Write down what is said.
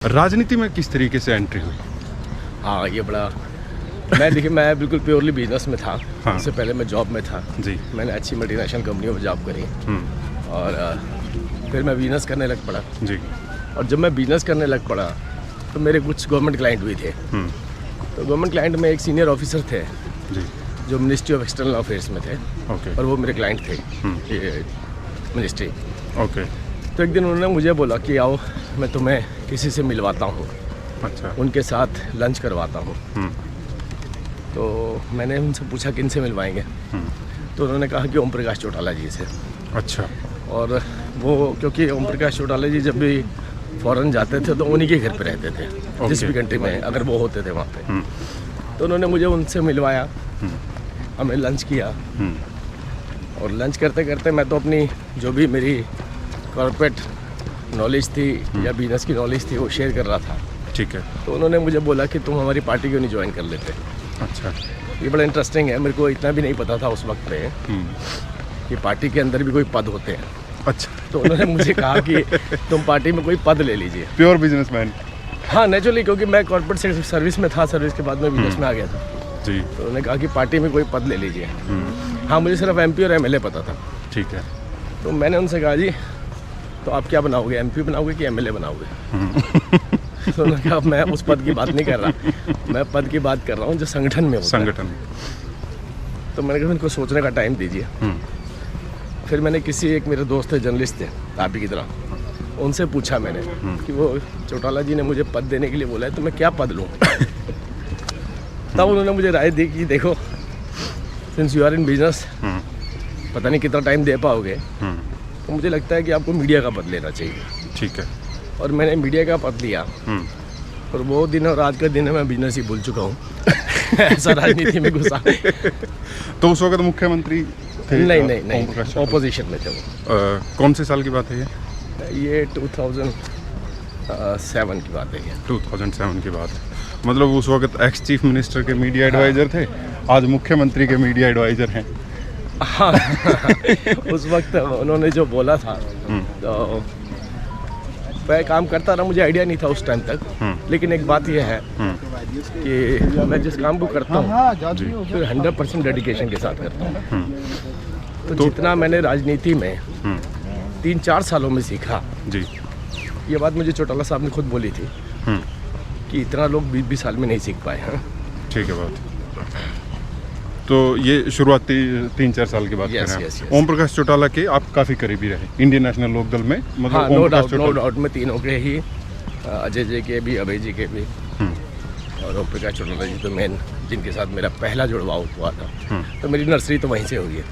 राजनीति में किस तरीके से एंट्री हुई? हाँ, ये बड़ा देखिए मैं बिल्कुल प्योरली बिजनेस में था। हाँ। उससे पहले मैं जॉब में था जी। मैंने अच्छी मल्टीनेशनल कंपनियों में जॉब करी और फिर मैं बिजनेस करने लग पड़ा। जी। और जब मैं बिजनेस करने लग पड़ा तो मेरे कुछ गवर्नमेंट क्लाइंट भी थे। तो गवर्नमेंट क्लाइंट में एक सीनियर ऑफिसर थे जी। जो मिनिस्ट्री ऑफ एक्सटर्नल अफेयर्स में थे। ओके। और वो मेरे क्लाइंट थे ये मिनिस्ट्री। ओके। तो एक दिन उन्होंने मुझे बोला कि आओ मैं तुम्हें किसी से मिलवाता हूँ, अच्छा। उनके साथ लंच करवाता हूँ। तो मैंने उनसे पूछा किन से मिलवाएंगे। तो उन्होंने कहा कि ओम प्रकाश चौटाला जी से। अच्छा। और वो क्योंकि ओम प्रकाश चौटाला जी जब भी फॉरेन जाते थे तो उन्हीं के घर पे रहते थे जिस भी कंट्री में अगर वो होते थे वहाँ पे। तो उन्होंने मुझे उनसे मिलवाया, हमने लंच किया। और लंच करते करते मैं तो अपनी जो भी मेरी कॉर्पोरेट नॉलेज थी या बिजनेस की नॉलेज थी वो शेयर कर रहा था। ठीक है। तो उन्होंने मुझे बोला कि तुम हमारी पार्टी क्यों नहीं ज्वाइन कर लेते। अच्छा। ये बड़ा इंटरेस्टिंग है, मेरे को इतना भी नहीं पता था उस वक्त पे कि पार्टी के अंदर भी कोई पद होते हैं। अच्छा। तो उन्होंने मुझे कहा कि तुम पार्टी में कोई पद ले लीजिए। Pure businessman. हाँ, नेचुरली, क्योंकि मैं कॉर्पोरेट सर्विस में था, सर्विस के बाद में बिजनेस में आ गया था। जी। तो उन्होंने कहा कि पार्टी में कोई पद ले लीजिए। हाँ, मुझे सिर्फ MP और MLA पता था। ठीक है। तो मैंने उनसे कहा जी तो आप क्या बनाओगे, MP बनाओगे कि MLA बनाओगे? तो उन्होंने कहा मैं उस पद की बात नहीं कर रहा, मैं पद की बात कर रहा हूँ जो संगठन में होता है। संगठन। तो मैंने कहा इनको सोचने का टाइम दीजिए। फिर मैंने एक मेरे दोस्त थे, जर्नलिस्ट थे आप ही की तरह, उनसे पूछा मैंने कि वो चौटाला जी ने मुझे पद देने के लिए बोला है तो मैं क्या पद लूँ। तब उन्होंने मुझे राय दी कि देखो since you are in business, पता नहीं कितना टाइम दे पाओगे, तो मुझे लगता है कि आपको मीडिया का पद लेना चाहिए। ठीक है। और मैंने मीडिया का पद लिया। और वो दिन और आज का दिन है मैं बिजनेस ही भूल चुका हूँ। ऐसा राजनीति में घुसा। तो उस वक्त मुख्यमंत्री थे? नहीं, ऑपोजिशन में थे वो। कौन से साल की बात है ये 2007 की बात है ये। 2007 की बात। मतलब उस वक्त एक्स चीफ मिनिस्टर के मीडिया एडवाइज़र थे, आज मुख्यमंत्री के मीडिया एडवाइज़र हैं। हाँ। उस वक्त उन्होंने जो बोला था तो मैं काम करता रहा, मुझे आइडिया नहीं था उस टाइम तक। लेकिन एक बात यह है कि मैं जिस काम को करता हूँ फिर 100% डेडिकेशन के साथ करता हूँ। तो जितना मैंने राजनीति में 3-4 सालों में सीखा जी, ये बात मुझे चौटाला साहब ने खुद बोली थी कि इतना लोग 20 साल में नहीं सीख पाए हैं। ठीक है बात। तो ये शुरुआती 3-4 साल की बात कर रहे हैं। yes. ओम प्रकाश चौटाला के आप काफ़ी करीबी रहे इंडियन नेशनल लोकदल में। मतलब हाँ, नो डाउट मैं तीनों के ही, अजय जी के भी, अभय जी के भी और ओम प्रकाश चौटाला जी तो मेन जिनके साथ मेरा पहला जुड़वाव हुआ था। तो मेरी नर्सरी तो वहीं से हुई है।